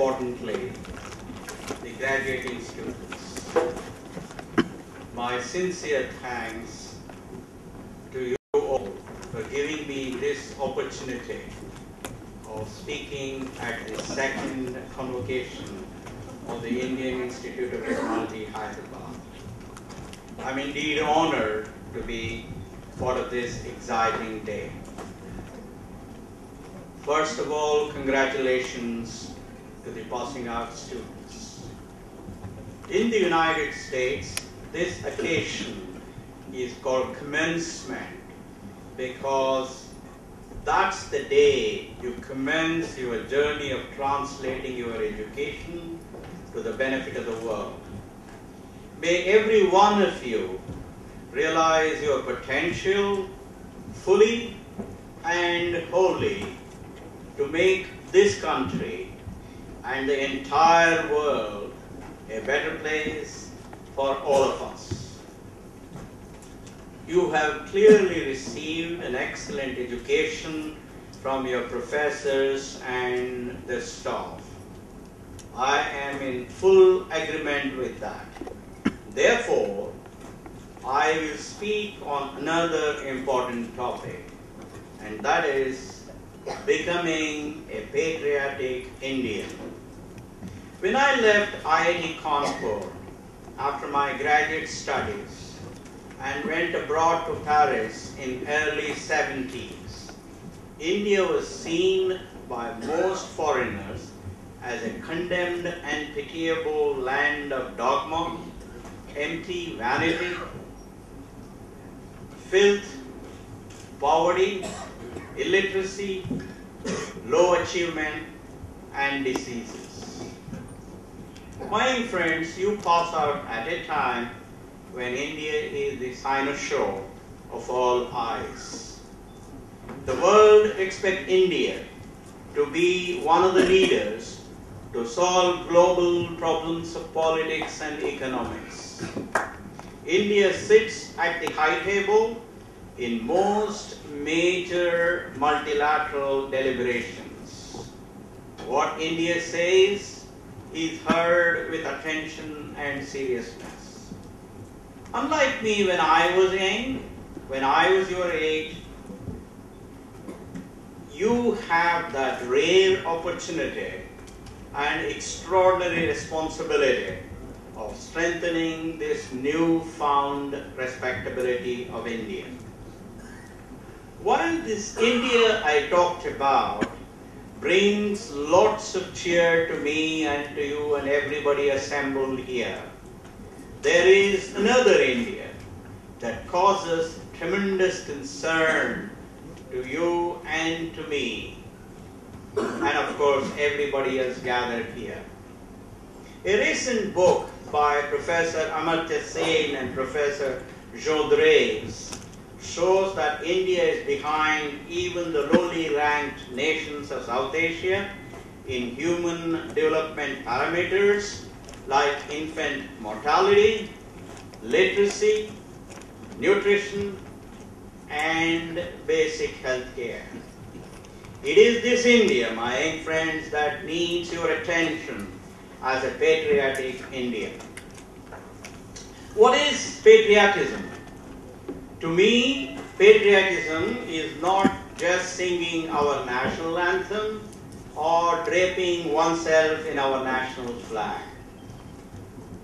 importantly, the graduating students. My sincere thanks to you all for giving me this opportunity of speaking at the second convocation of the Indian Institute of Technology, Hyderabad. I'm indeed honored to be part of this exciting day. First of all, congratulations to the passing out students. In the United States, this occasion is called commencement because that's the day you commence your journey of translating your education to the benefit of the world. May every one of you realize your potential fully and wholly to make this country and the entire world a better place for all of us. You have clearly received an excellent education from your professors and the staff. I am in full agreement with that. Therefore, I will speak on another important topic, and that is becoming a patriotic Indian. When I left IIT Kanpur after my graduate studies and went abroad to Paris in early 70s, India was seen by most foreigners as a condemned and pitiable land of dogma, empty vanity, filth, poverty, illiteracy, low achievement, and diseases. My friends, you pass out at a time when India is the cynosure of all eyes. The world expects India to be one of the leaders to solve global problems of politics and economics. India sits at the high table in most major multilateral deliberations. What India says is heard with attention and seriousness. Unlike me when I was young, when I was your age, you have that rare opportunity and extraordinary responsibility of strengthening this newfound respectability of India. While this India I talked about brings lots of cheer to me and to you and everybody assembled here, there is another India that causes tremendous concern to you and to me, and of course everybody else gathered here. A recent book by Professor Amartya Sen and Professor Jodres shows that India is behind even the lowly ranked nations of South Asia in human development parameters like infant mortality, literacy, nutrition, and basic health care. It is this India, my young friends, that needs your attention as a patriotic India. What is patriotism? To me, patriotism is not just singing our national anthem or draping oneself in our national flag.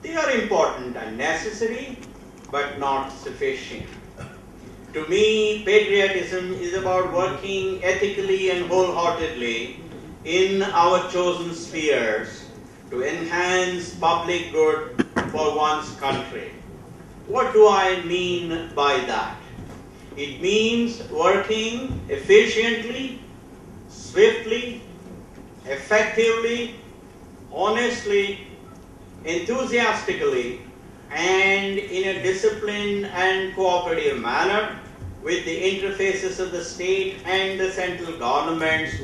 They are important and necessary, but not sufficient. To me, patriotism is about working ethically and wholeheartedly in our chosen spheres to enhance public good for one's country. What do I mean by that? It means working efficiently, swiftly, effectively, honestly, enthusiastically, and in a disciplined and cooperative manner with the interfaces of the state and the central governments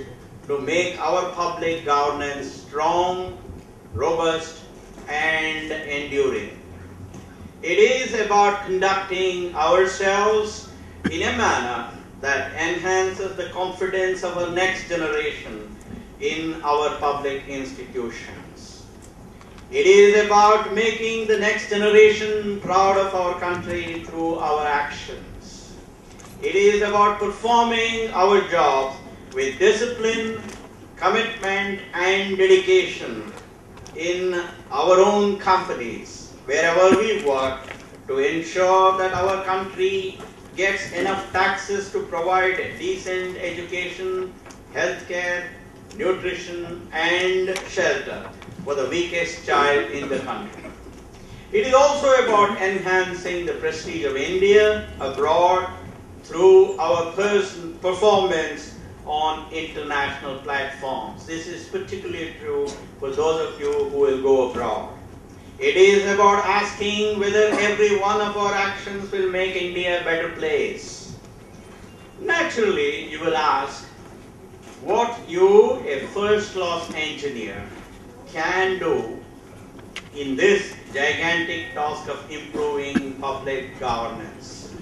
to make our public governance strong, robust, and enduring. It is about conducting ourselves in a manner that enhances the confidence of our next generation in our public institutions. It is about making the next generation proud of our country through our actions. It is about performing our jobs with discipline, commitment, and dedication in our own companies, wherever we work, to ensure that our country gets enough taxes to provide decent education, healthcare, nutrition, and shelter for the weakest child in the country. It is also about enhancing the prestige of India abroad through our performance on international platforms. This is particularly true for those of you who will go abroad. It is about asking whether every one of our actions will make India a better place. Naturally, you will ask what you, a first-class engineer, can do in this gigantic task of improving public governance.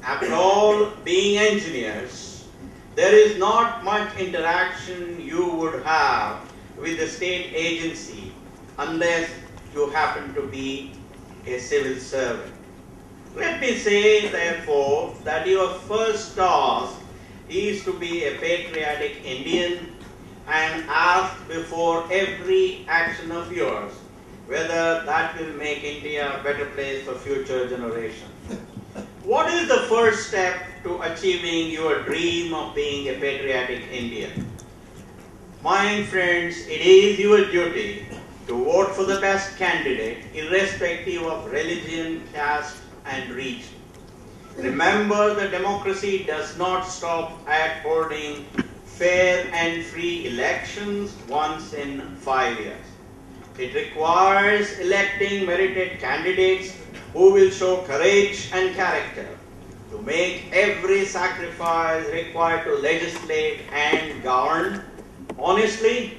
After all, being engineers, there is not much interaction you would have with the state agency unless you happen to be a civil servant. Let me say, therefore, that your first task is to be a patriotic Indian and ask before every action of yours whether that will make India a better place for future generations. What is the first step to achieving your dream of being a patriotic Indian? My friends, it is your duty to vote for the best candidate, irrespective of religion, caste, and region. Remember that democracy does not stop at holding fair and free elections once in 5 years. It requires electing merited candidates who will show courage and character to make every sacrifice required to legislate and govern honestly,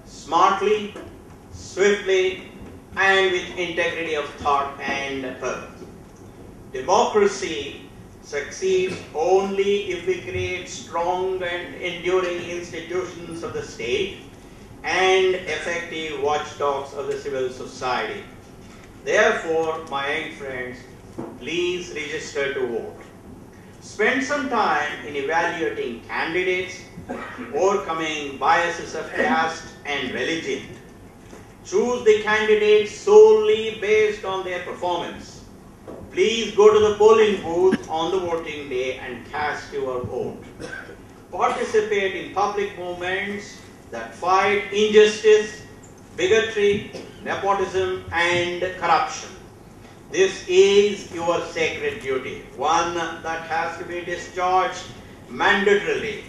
smartly, swiftly, and with integrity of thought and purpose. Democracy succeeds only if we create strong and enduring institutions of the state and effective watchdogs of the civil society. Therefore, my young friends, please register to vote. Spend some time in evaluating candidates, overcoming biases of caste and religion. Choose the candidates solely based on their performance. Please go to the polling booth on the voting day and cast your vote. Participate in public movements that fight injustice, bigotry, nepotism, and corruption. This is your sacred duty, one that has to be discharged mandatorily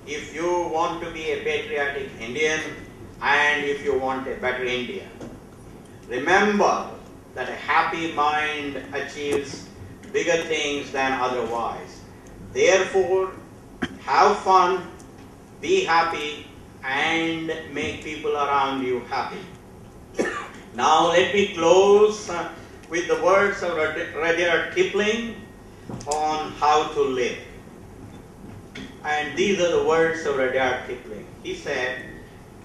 if you want to be a patriotic Indian and if you want a better India. Remember that a happy mind achieves bigger things than otherwise. Therefore, have fun, be happy, and make people around you happy. Now let me close with the words of Rudyard Kipling on how to live. And these are the words of Rudyard Kipling. He said,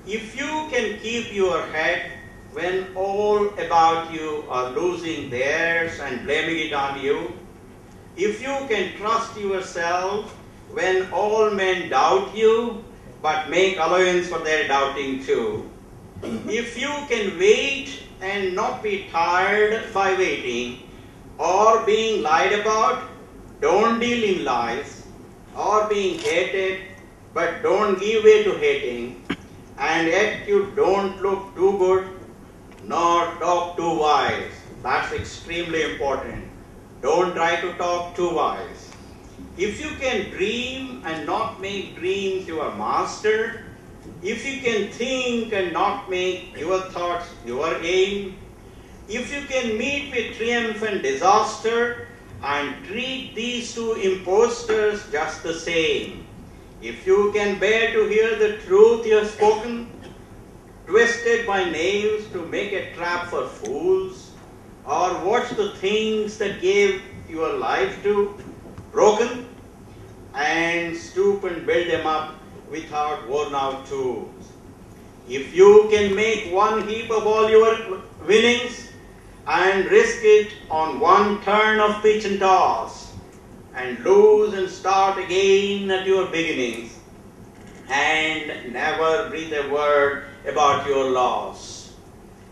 if you can keep your head when all about you are losing theirs and blaming it on you, if you can trust yourself when all men doubt you, but make allowance for their doubting too, if you can wait and not be tired by waiting or being lied about, don't deal in lies, or being hated but don't give way to hating, and yet you don't look too good nor talk too wise. That's extremely important. Don't try to talk too wise. If you can dream and not make dreams your master, if you can think and not make your thoughts your aim, if you can meet with triumph and disaster and treat these two impostors just the same, if you can bear to hear the truth you have spoken, twisted by knaves to make a trap for fools, or watch the things that gave your life to broken, and stoop and build them up without worn-out tools. If you can make one heap of all your winnings and risk it on one turn of pitch and toss, and lose and start again at your beginnings, and never breathe a word about your loss.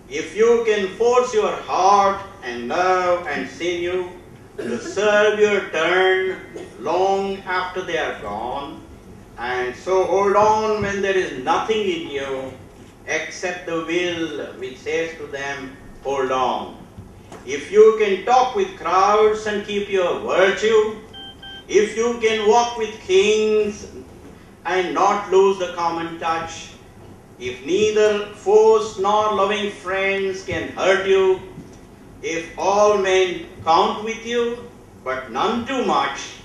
If you can force your heart and nerve and sinew to serve your turn long after they are gone, and so hold on when there is nothing in you except the will which says to them, hold on. If you can talk with crowds and keep your virtue, if you can walk with kings and not lose the common touch, if neither foes nor loving friends can hurt you, if all men count with you, but none too much,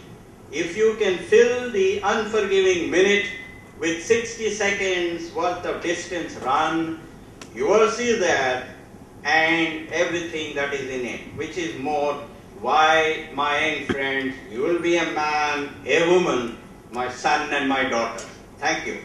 if you can fill the unforgiving minute with 60 seconds worth of distance run, you will see that and everything that is in it, which is more, why, my young friends, you will be a man, a woman, my son and my daughter. Thank you.